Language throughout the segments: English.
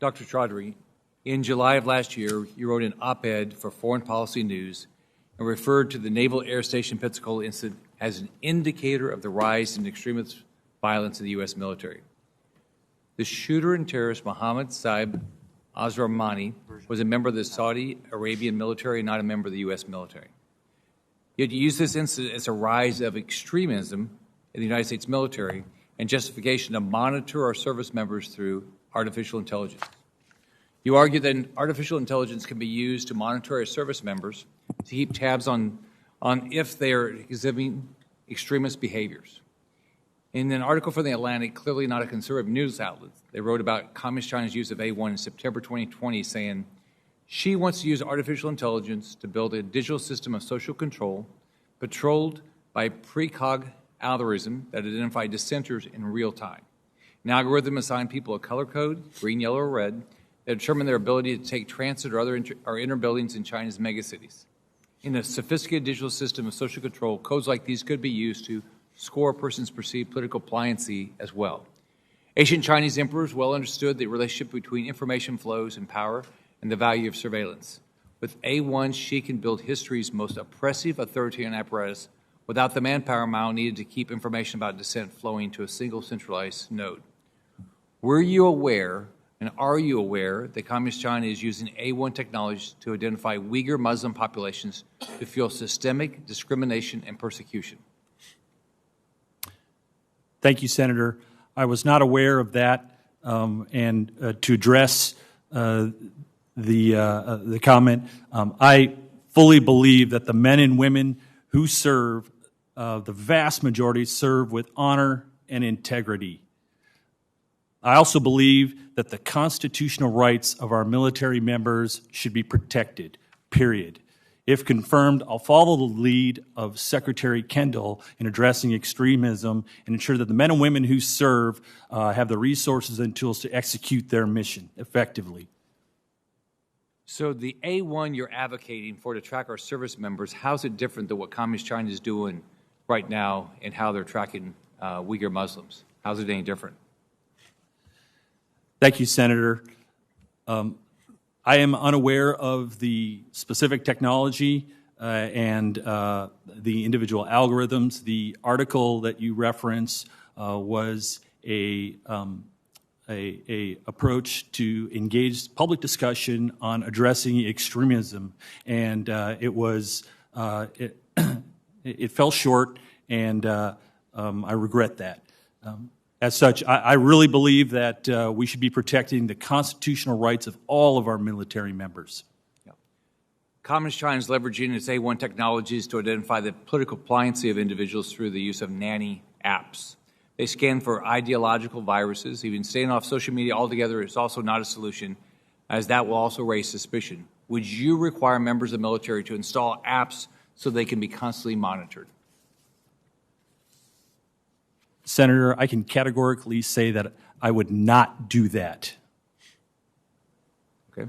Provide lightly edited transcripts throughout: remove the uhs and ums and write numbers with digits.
Dr. Chaudhry, in July of last year, you wrote an op-ed for Foreign Policy News and referred to the Naval Air Station Pensacola incident as an indicator of the rise in extremist violence in the U.S. military. The shooter and terrorist Mohammed Saib Azrahmani was a member of the Saudi Arabian military, not a member of the U.S. military. Yet you use this incident as a rise of extremism in the United States military and justification to monitor our service members through artificial intelligence. You argue that artificial intelligence can be used to monitor our service members to keep tabs on if they are exhibiting extremist behaviors. In an article from The Atlantic, clearly not a conservative news outlet, they wrote about Communist China's use of A1 in September 2020, saying, she wants to use artificial intelligence to build a digital system of social control patrolled by precog algorithm that identify dissenters in real time. An algorithm assigns people a color code, green, yellow, or red, that determine their ability to take transit or other inner buildings in China's megacities. In a sophisticated digital system of social control, codes like these could be used to score a person's perceived political pliancy as well. Ancient Chinese emperors well understood the relationship between information flows and power and the value of surveillance. With A1, she can build history's most oppressive authoritarian apparatus without the manpower amount needed to keep information about dissent flowing to a single centralized node. Were you aware, and are you aware, that Communist China is using A1 technology to identify Uyghur Muslim populations to fuel systemic discrimination and persecution? Thank you, Senator. I was not aware of that, and to address the comment, I fully believe that the men and women who serve, the vast majority serve with honor and integrity. I also believe that the constitutional rights of our military members should be protected, period. If confirmed, I'll follow the lead of Secretary Kendall in addressing extremism and ensure that the men and women who serve have the resources and tools to execute their mission effectively. So the A1 you're advocating for to track our service members, how's it different than what Communist China is doing right now and how they're tracking Uyghur Muslims? How's it any different? Thank you, Senator. I am unaware of the specific technology and the individual algorithms. The article that you reference was a approach to engage public discussion on addressing extremism, and it fell short, and I regret that. As such, I really believe that we should be protecting the constitutional rights of all of our military members. Yeah. Communist China is leveraging its A1 technologies to identify the political pliancy of individuals through the use of nanny apps. They scan for ideological viruses. Even staying off social media altogether is also not a solution, as that will also raise suspicion. Would you require members of the military to install apps so they can be constantly monitored? Senator, I can categorically say that I would not do that. Okay.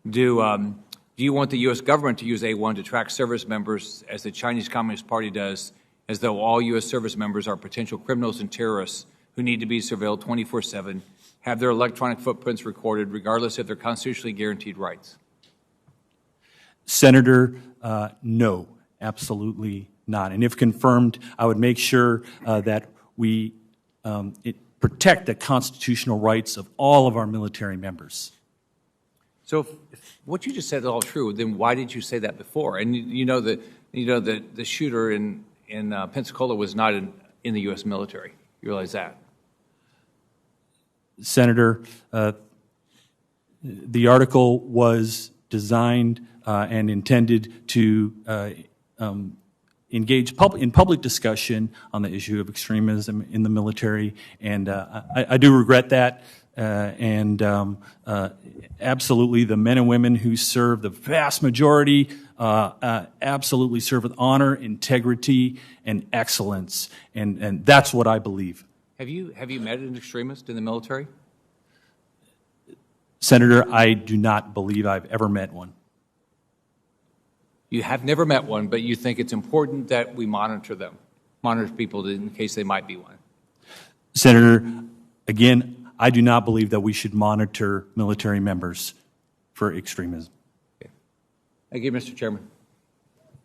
Do you want the U.S. government to use A1 to track service members, as the Chinese Communist Party does, as though all U.S. service members are potential criminals and terrorists who need to be surveilled 24/7, have their electronic footprints recorded regardless of their constitutionally guaranteed rights? Senator, no, absolutely not. And if confirmed, I would make sure that we protect the constitutional rights of all of our military members. So if what you just said is all true, then why did you say that before? And you know that the shooter in Pensacola was not in the U.S. military. You realize that? Senator, the article was designed and intended to engage in public discussion on the issue of extremism in the military, and I do regret that. Absolutely, the men and women who serve, the vast majority, absolutely serve with honor, integrity, and excellence, and that's what I believe. Have you met an extremist in the military? Senator, I do not believe I've ever met one. You have never met one, but you think it's important that we monitor them, monitor people in case they might be one. Senator, again, I do not believe that we should monitor military members for extremism. Thank you, Mr. Chairman.